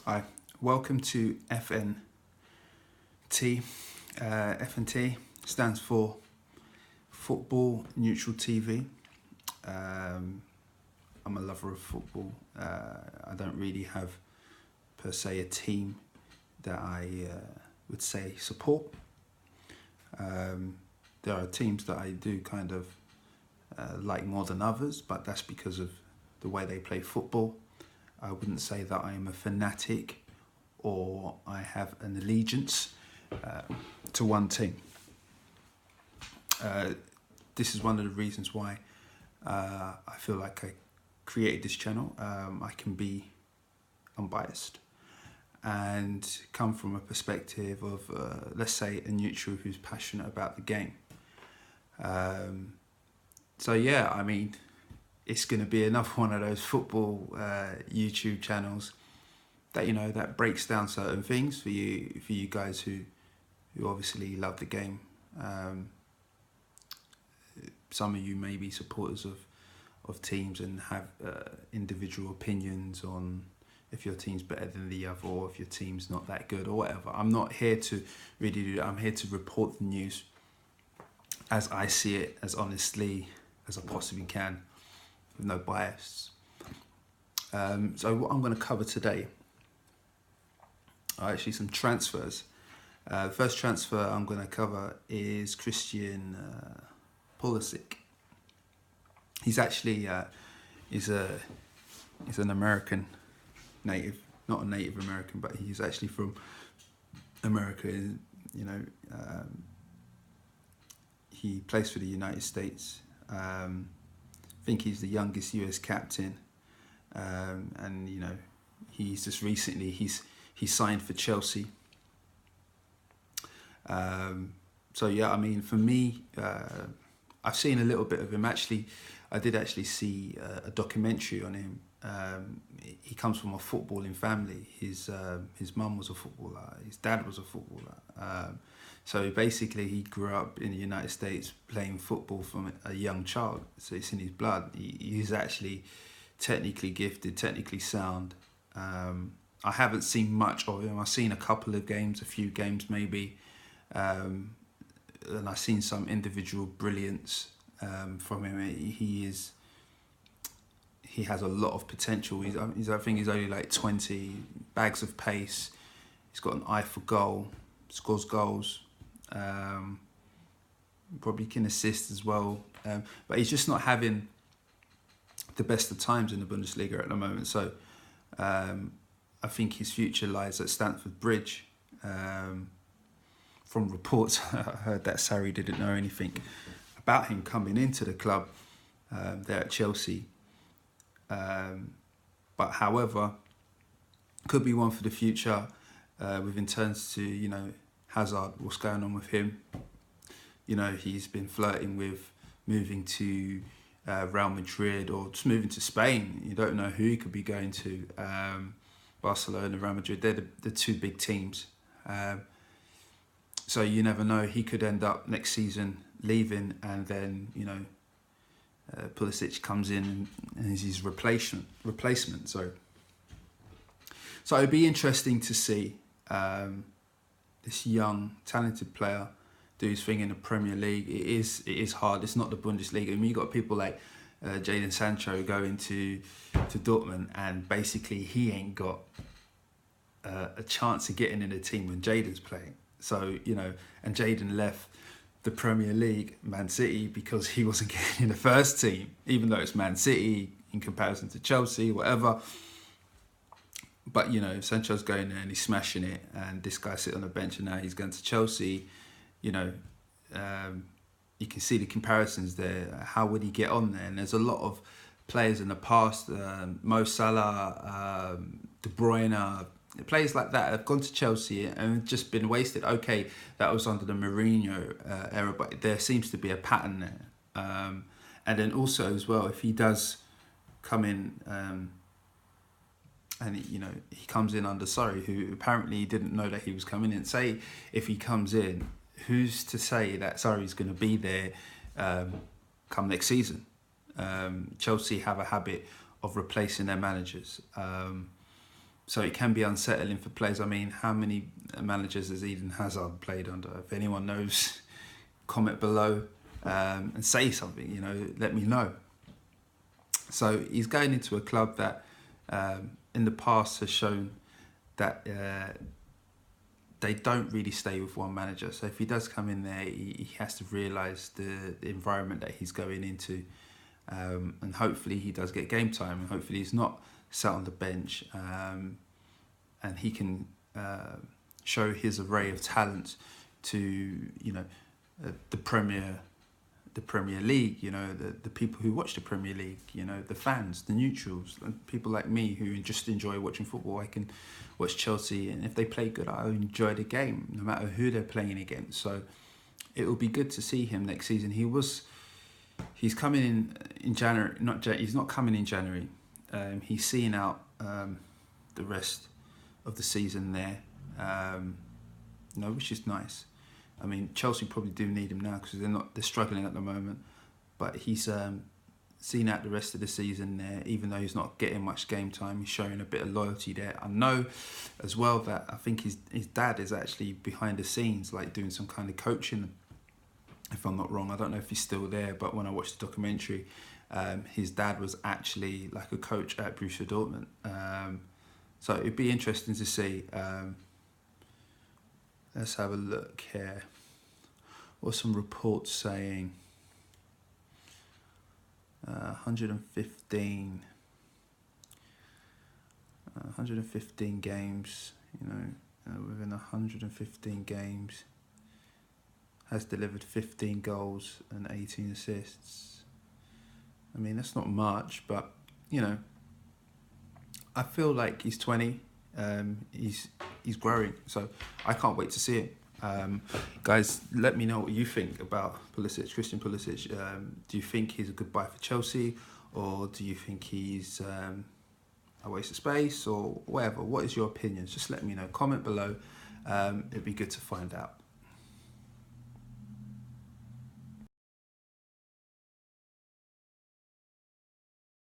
Hi, welcome to FNT. FNT stands for Football Neutral TV. I'm a lover of football. I don't really have, per se, a team that I would say support. There are teams that I do kind of like more than others, but that's because of the way they play football. I wouldn't say that I am a fanatic or I have an allegiance to one team. This is one of the reasons why I feel like I created this channel. I can be unbiased and come from a perspective of, let's say, a neutral who's passionate about the game. So yeah, I mean, it's going to be another one of those football YouTube channels that, you know, that breaks down certain things for you guys who obviously love the game. Some of you may be supporters of teams and have individual opinions on if your team's better than the other or if your team's not that good or whatever. I'm not here to really do that. I'm here to report the news as I see it, as honestly as I possibly can, with no bias. So what I'm going to cover today are actually some transfers. The first transfer I'm going to cover is Christian Pulisic. He's actually he's an American native, not a Native American, but he's actually from America. You know, he plays for the United States. I think he's the youngest US captain, and you know, he's just recently he signed for Chelsea. So yeah, I mean, for me, I've seen a little bit of him. Actually, I did actually see a documentary on him. He comes from a footballing family. His mum was a footballer. His dad was a footballer. So basically, he grew up in the United States playing football from a young child. So it's in his blood. He's actually technically gifted, technically sound. I haven't seen much of him. I've seen a couple of games, a few games maybe. And I've seen some individual brilliance from him. He has a lot of potential. I think he's only like 20, bags of pace. He's got an eye for goal, scores goals. Probably can assist as well. But he's just not having the best of times in the Bundesliga at the moment. So I think his future lies at Stamford Bridge. From reports, I heard that Sarri didn't know anything about him coming into the club there at Chelsea. But however, could be one for the future with in terms to, you know, Hazard, what's going on with him. You know, he's been flirting with moving to Real Madrid or just moving to Spain. You don't know who he could be going to. Barcelona, Real Madrid, they're the two big teams. So you never know, he could end up next season leaving, and then, you know, Pulisic comes in and is his replacement. So it'd be interesting to see this young, talented player do his thing in the Premier League. It is hard. It's not the Bundesliga. I mean, you got people like Jadon Sancho going to Dortmund, and basically he ain't got a chance of getting in a team when Jadon's playing. So, you know, and Jadon left the Premier League, Man City, because he wasn't getting in the first team, even though it's Man City in comparison to Chelsea, whatever. But, you know, Sancho's going there and he's smashing it, and this guy sitting on the bench and now he's going to Chelsea. You know, you can see the comparisons there. How would he get on there? And there's a lot of players in the past, Mo Salah, De Bruyne, players like that have gone to Chelsea and just been wasted. Okay, that was under the Mourinho era, but there seems to be a pattern there. And then also as well, if he does come in, and you know, he comes in under Sarri, who apparently didn't know that he was coming in. Say if he comes in, who's to say that Sarri's going to be there come next season? Chelsea have a habit of replacing their managers. So it can be unsettling for players. I mean, how many managers has Eden Hazard played under? If anyone knows, comment below and say something, you know, let me know. So he's going into a club that in the past has shown that they don't really stay with one manager. So if he does come in there, he has to realise the environment that he's going into. And hopefully he does get game time, and hopefully he's not sat on the bench, and he can show his array of talents to, you know, the Premier League, you know, the people who watch the Premier League, you know, the fans, the neutrals, and people like me who just enjoy watching football. I can watch Chelsea, and if they play good, I enjoy the game, no matter who they're playing against. So it will be good to see him next season. He's coming in January. He's not coming in January. He's seeing out the rest of the season there, you know, which is nice. I mean, Chelsea probably do need him now because they're struggling at the moment. But he's seen out the rest of the season there, even though he's not getting much game time. He's showing a bit of loyalty there. I know as well that I think his dad is actually behind the scenes, like doing some kind of coaching. If I'm not wrong, I don't know if he's still there, but when I watched the documentary, his dad was actually like a coach at Borussia Dortmund. So it'd be interesting to see. Let's have a look here. What's some reports saying? 115 games, you know, within 115 games, has delivered 15 goals and 18 assists. I mean, that's not much, but, you know, I feel like he's 20. He's growing, so I can't wait to see it. Guys, let me know what you think about Pulisic, Christian Pulisic. Do you think he's a good buy for Chelsea, or do you think he's a waste of space, or whatever? What is your opinions? Just let me know. Comment below. It'd be good to find out.